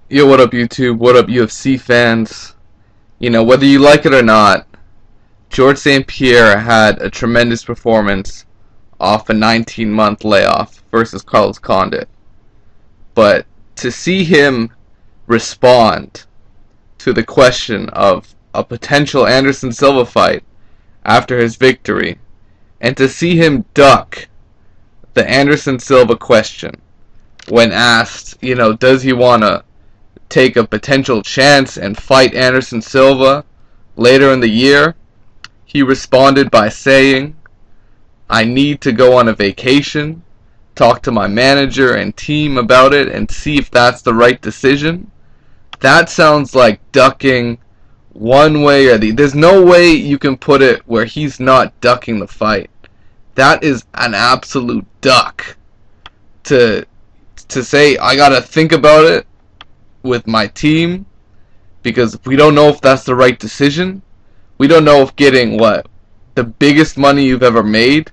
Yo, what up, YouTube? What up, UFC fans? Whether you like it or not, George St-Pierre had a tremendous performance off a 19-month layoff versus Carlos Condit. But to see him respond to the question of a potential Anderson Silva fight after his victory, and to see him duck the Anderson Silva question when asked, does he want to take a potential chance and fight Anderson Silva later in the year, he responded by saying, I need to go on a vacation, talk to my manager and team about it, and see if that's the right decision. That sounds like ducking one way or the other. There's no way you can put it where he's not ducking the fight. That is an absolute duck. To say, I gotta think about it with my team, because we don't know if that's the right decision. We don't know if getting the biggest money you've ever made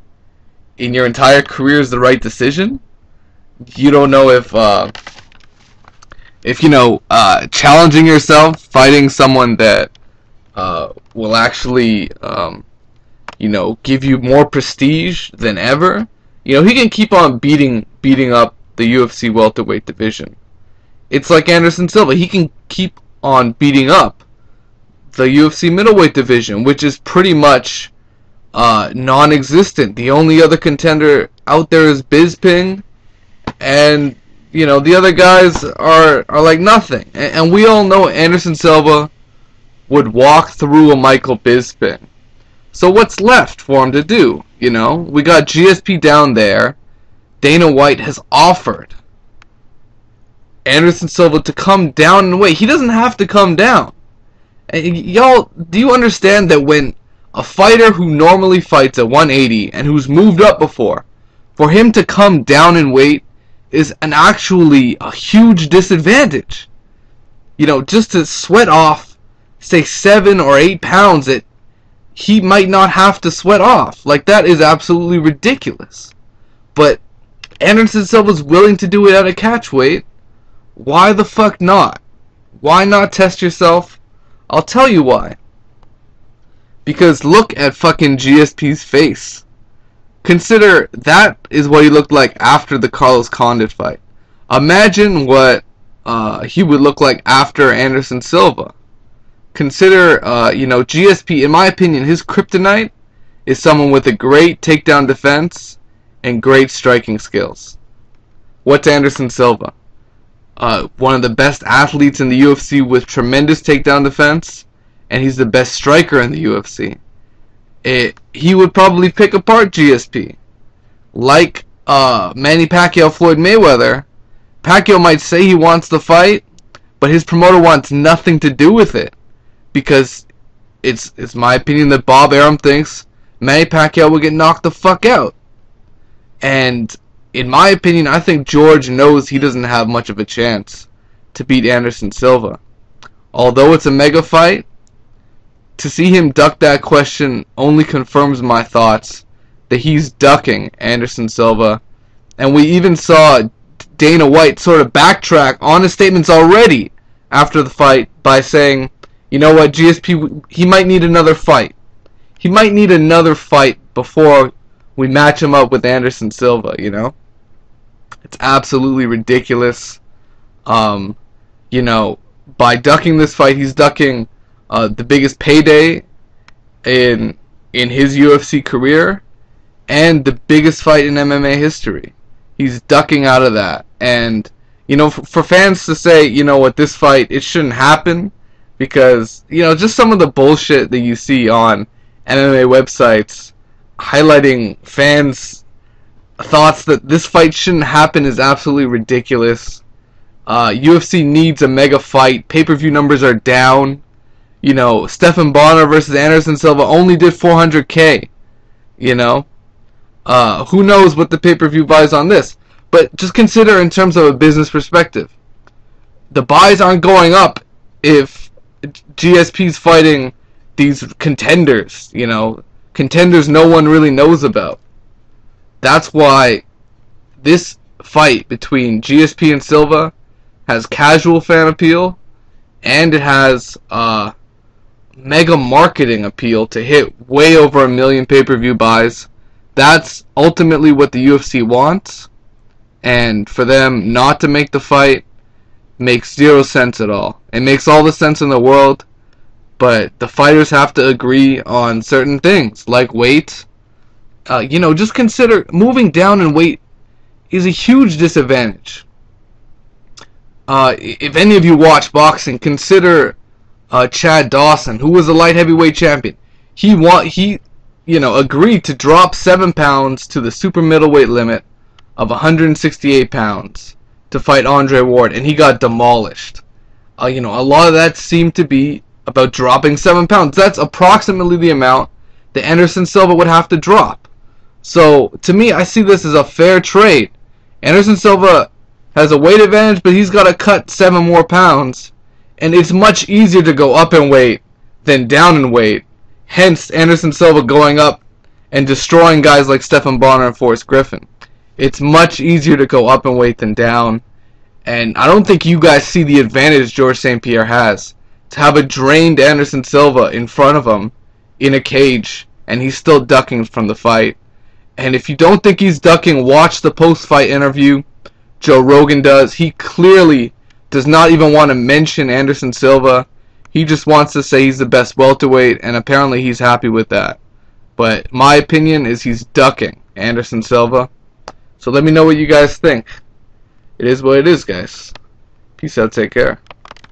in your entire career is the right decision. You don't know if challenging yourself, fighting someone that will actually give you more prestige than ever. He can keep on beating up the UFC welterweight division. It's like Anderson Silva. He can keep on beating up the UFC middleweight division, which is pretty much non-existent. The only other contender out there is Bisping, and the other guys are like nothing. And we all know Anderson Silva would walk through a Michael Bisping. So what's left for him to do? We got GSP down there. Dana White has offered Anderson Silva to come down and wait. He doesn't have to come down. Y'all, do you understand that when a fighter who normally fights at 180 and who's moved up before, for him to come down and wait is actually a huge disadvantage? Just to sweat off, say 7 or 8 pounds that he might not have to sweat off. Like, that is absolutely ridiculous. But Anderson Silva's willing to do it at a catch weight. Why the fuck not? Why not test yourself? I'll tell you why. Because look at fucking GSP's face. Consider that is what he looked like after the Carlos Condit fight. Imagine what he would look like after Anderson Silva. Consider, GSP, in my opinion, his kryptonite is someone with a great takedown defense and great striking skills. What's Anderson Silva? One of the best athletes in the UFC with tremendous takedown defense, and he's the best striker in the UFC. He would probably pick apart GSP. Like Manny Pacquiao, Floyd Mayweather, Pacquiao might say he wants the fight, but his promoter wants nothing to do with it. Because it's my opinion that Bob Arum thinks Manny Pacquiao will get knocked the fuck out. And in my opinion, I think George knows he doesn't have much of a chance to beat Anderson Silva. Although it's a mega fight, to see him duck that question only confirms my thoughts that he's ducking Anderson Silva. And we even saw Dana White sort of backtrack on his statements already after the fight by saying, you know what, GSP, he might need another fight. He might need another fight before we match him up with Anderson Silva, It's absolutely ridiculous. By ducking this fight, he's ducking the biggest payday in his UFC career and the biggest fight in MMA history. He's ducking out of that. And, for fans to say, this fight, it shouldn't happen, because, just some of the bullshit that you see on MMA websites highlighting fans' thoughts that this fight shouldn't happen is absolutely ridiculous. UFC needs a mega fight. Pay-per-view numbers are down. Stephan Bonner versus Anderson Silva only did 400K. Who knows what the pay-per-view buys on this? But just consider in terms of a business perspective. The buys aren't going up if GSP's fighting these contenders, contenders no one really knows about. That's why this fight between GSP and Silva has casual fan appeal, and it has mega marketing appeal to hit way over 1 million pay-per-view buys. That's ultimately what the UFC wants, and for them not to make the fight makes zero sense at all. It makes all the sense in the world, but the fighters have to agree on certain things, like weight. Just consider moving down in weight is a huge disadvantage. If any of you watch boxing, consider Chad Dawson, who was a light heavyweight champion. He agreed to drop 7 pounds to the super middleweight limit of 168 pounds to fight Andre Ward, and he got demolished. A lot of that seemed to be about dropping 7 pounds. That's approximately the amount that Anderson Silva would have to drop. So, to me, I see this as a fair trade. Anderson Silva has a weight advantage, but he's got to cut 7 more pounds. And it's much easier to go up in weight than down in weight. Hence, Anderson Silva going up and destroying guys like Stephan Bonner and Forrest Griffin. It's much easier to go up in weight than down. And I don't think you guys see the advantage George St-Pierre has. To have a drained Anderson Silva in front of him in a cage, and he's still ducking from the fight. And if you don't think he's ducking, watch the post-fight interview Joe Rogan does. He clearly does not even want to mention Anderson Silva. He just wants to say he's the best welterweight, and apparently he's happy with that. But my opinion is he's ducking Anderson Silva. So let me know what you guys think. It is what it is, guys. Peace out, take care.